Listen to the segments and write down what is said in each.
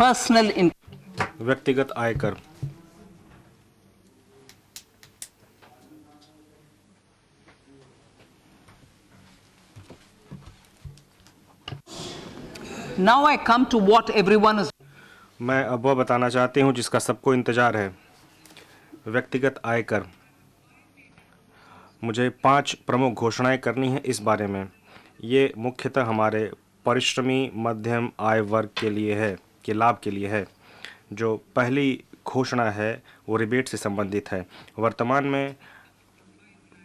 personal व्यक्तिगत आयकर। Now I come to what everyone is. मैं अब वह बताना चाहती हूँ जिसका सबको इंतजार है, व्यक्तिगत आयकर। मुझे 5 प्रमुख घोषणाएं करनी है इस बारे में। ये मुख्यतः हमारे परिश्रमी मध्यम आय वर्ग के लिए है, के लाभ के लिए है। जो पहली घोषणा है वो रिबेट से संबंधित है। वर्तमान में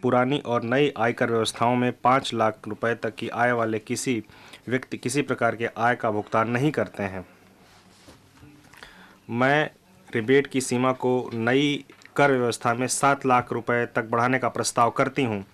पुरानी और नई आयकर व्यवस्थाओं में 5 लाख रुपए तक की आय वाले किसी व्यक्ति किसी प्रकार के आय का भुगतान नहीं करते हैं। मैं रिबेट की सीमा को नई कर व्यवस्था में 7 लाख रुपए तक बढ़ाने का प्रस्ताव करती हूँ।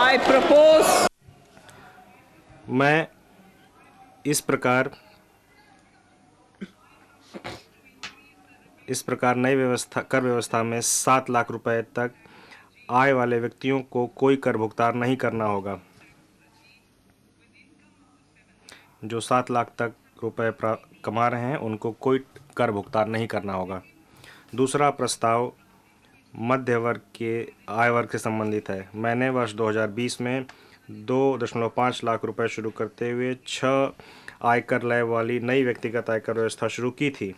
I propose मैं इस प्रकार नई कर व्यवस्था में 7 लाख रुपए तक आय वाले व्यक्तियों को कोई कर भुगतान नहीं करना होगा। जो 7 लाख तक रुपए कमा रहे हैं उनको कोई कर भुगतान नहीं करना होगा। दूसरा प्रस्ताव मध्य वर्ग के आय वर्ग से संबंधित है। मैंने वर्ष 2020 में 2.5 लाख रुपए शुरू करते हुए 6 आयकर लय वाली नई व्यक्तिगत आयकर व्यवस्था शुरू की थी।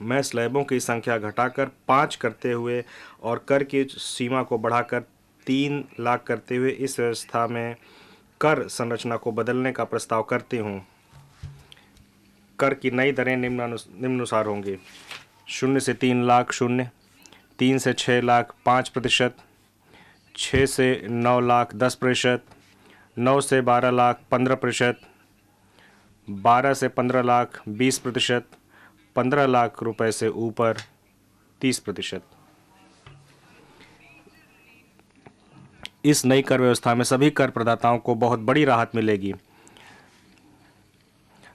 मैं स्लैबों की संख्या घटाकर 5 करते हुए और कर की सीमा को बढ़ाकर 3 लाख करते हुए इस व्यवस्था में कर संरचना को बदलने का प्रस्ताव करती हूँ। कर की नई दरें निम्नानुसार होंगी: 0 से 3 लाख 0, 3 से 6 लाख 5%, 6 से 9 लाख 10%, 9 से 12 लाख 15%, 12 से 15 लाख 20%, 15 लाख रुपए से ऊपर 30%। इस नई कर व्यवस्था में सभी कर प्रदाताओं को बहुत बड़ी राहत मिलेगी।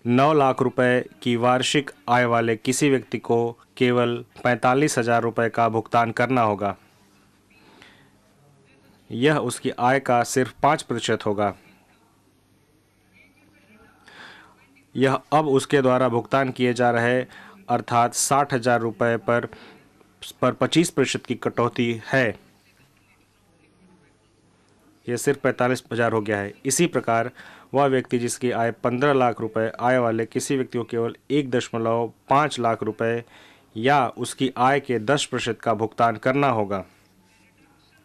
9 लाख रुपए की वार्षिक आय वाले किसी व्यक्ति को केवल 45,000 रुपये का भुगतान करना होगा। यह उसकी आय का सिर्फ 5% होगा। यह अब उसके द्वारा भुगतान किए जा रहे अर्थात 60,000 रुपये पर 25% की कटौती है। यह सिर्फ 45,000 हो गया है। इसी प्रकार वह व्यक्ति जिसकी आय 15 लाख रुपए आय वाले किसी व्यक्ति को केवल 1.5 लाख रुपए या उसकी आय के 10% का भुगतान करना होगा,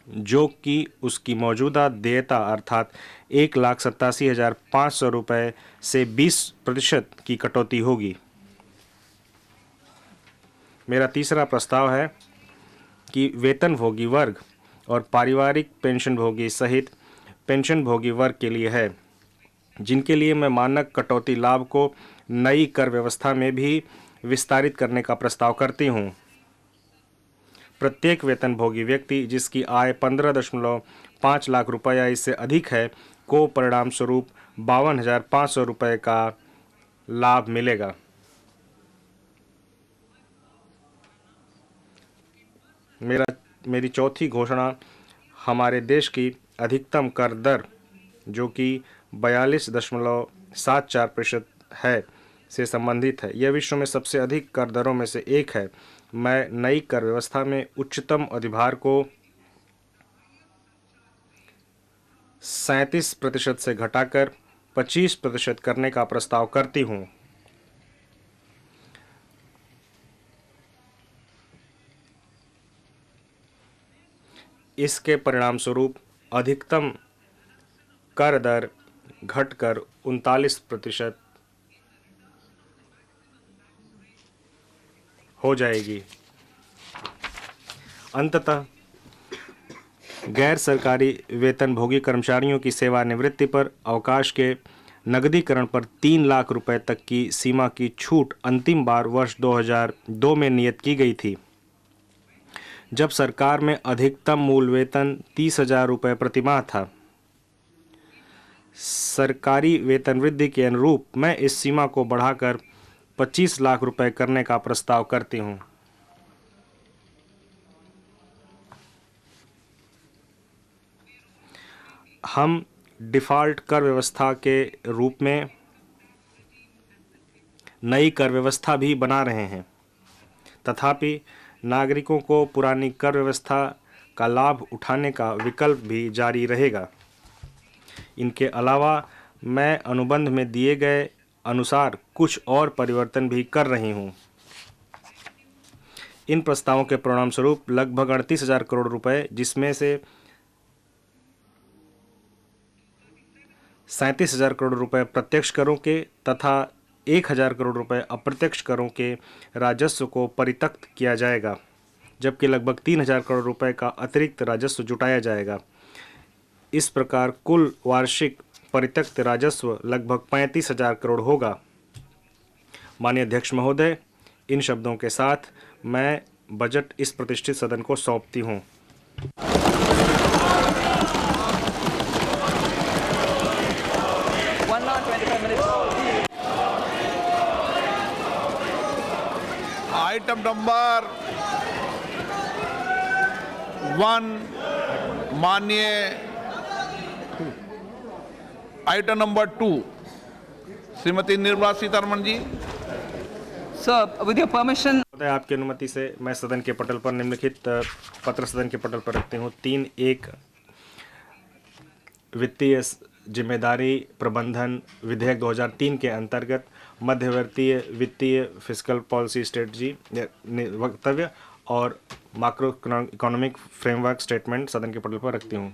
जो कि उसकी मौजूदा देयता अर्थात 1,87,500 रुपये से 20% की कटौती होगी। मेरा तीसरा प्रस्ताव है कि वेतनभोगी वर्ग और पारिवारिक पेंशनभोगी सहित पेंशनभोगी वर्ग के लिए है, जिनके लिए मैं मानक कटौती लाभ को नई कर व्यवस्था में भी विस्तारित करने का प्रस्ताव करती हूँ। प्रत्येक वेतनभोगी व्यक्ति जिसकी आय 15.5 लाख रुपये या इससे अधिक है को परिणाम स्वरूप 52,500 रुपये का लाभ मिलेगा। मेरी चौथी घोषणा हमारे देश की अधिकतम कर दर, जो कि 42.74% है, से संबंधित है। यह विश्व में सबसे अधिक कर दरों में से एक है। मैं नई कर व्यवस्था में उच्चतम अधिभार को 37% से घटाकर 25% करने का प्रस्ताव करती हूँ। इसके परिणाम स्वरूप अधिकतम कर दर घटकर 39% हो जाएगी। अंततः गैर सरकारी वेतनभोगी कर्मचारियों की सेवानिवृत्ति पर अवकाश के नकदीकरण पर 3 लाख रुपए तक की सीमा की छूट अंतिम बार वर्ष 2002 में नियत की गई थी, जब सरकार में अधिकतम मूल वेतन 30,000 रुपये प्रतिमाह था। सरकारी वेतन वृद्धि के अनुरूप मैं इस सीमा को बढ़ाकर 25 लाख रुपए करने का प्रस्ताव करती हूँ। हम डिफ़ॉल्ट कर व्यवस्था के रूप में नई कर व्यवस्था भी बना रहे हैं, तथापि नागरिकों को पुरानी कर व्यवस्था का लाभ उठाने का विकल्प भी जारी रहेगा। इनके अलावा मैं अनुबंध में दिए गए अनुसार कुछ और परिवर्तन भी कर रही हूँ। इन प्रस्तावों के परिणाम स्वरूप लगभग 38,000 करोड़ रुपए, जिसमें से 37,000 करोड़ रुपए प्रत्यक्ष करों के तथा 1,000 करोड़ रुपए अप्रत्यक्ष करों के राजस्व को परित्यक्त किया जाएगा, जबकि लगभग 3,000 करोड़ रुपए का अतिरिक्त राजस्व जुटाया जाएगा। इस प्रकार कुल वार्षिक परित्यक्त राजस्व लगभग 35,000 करोड़ होगा। माननीय अध्यक्ष महोदय, इन शब्दों के साथ मैं बजट इस प्रतिष्ठित सदन को सौंपती हूँ। आइटम नंबर 1 माननीय item number 2 Shrimati Nirmala Sitharaman ji. Sir, with your permission, महोदय, आपकी अनुमति से मैं सदन के पटल पर निम्नलिखित पत्र सदन के पटल पर रखती हूँ। 3.1 वित्तीय जिम्मेदारी प्रबंधन विधेयक 2003 के अंतर्गत मध्यवर्तीय वित्तीय फिस्कल पॉलिसी स्ट्रेटजी वक्तव्य और माक्रो इकोनॉमिक फ्रेमवर्क स्टेटमेंट सदन के पटल पर रखती हूँ।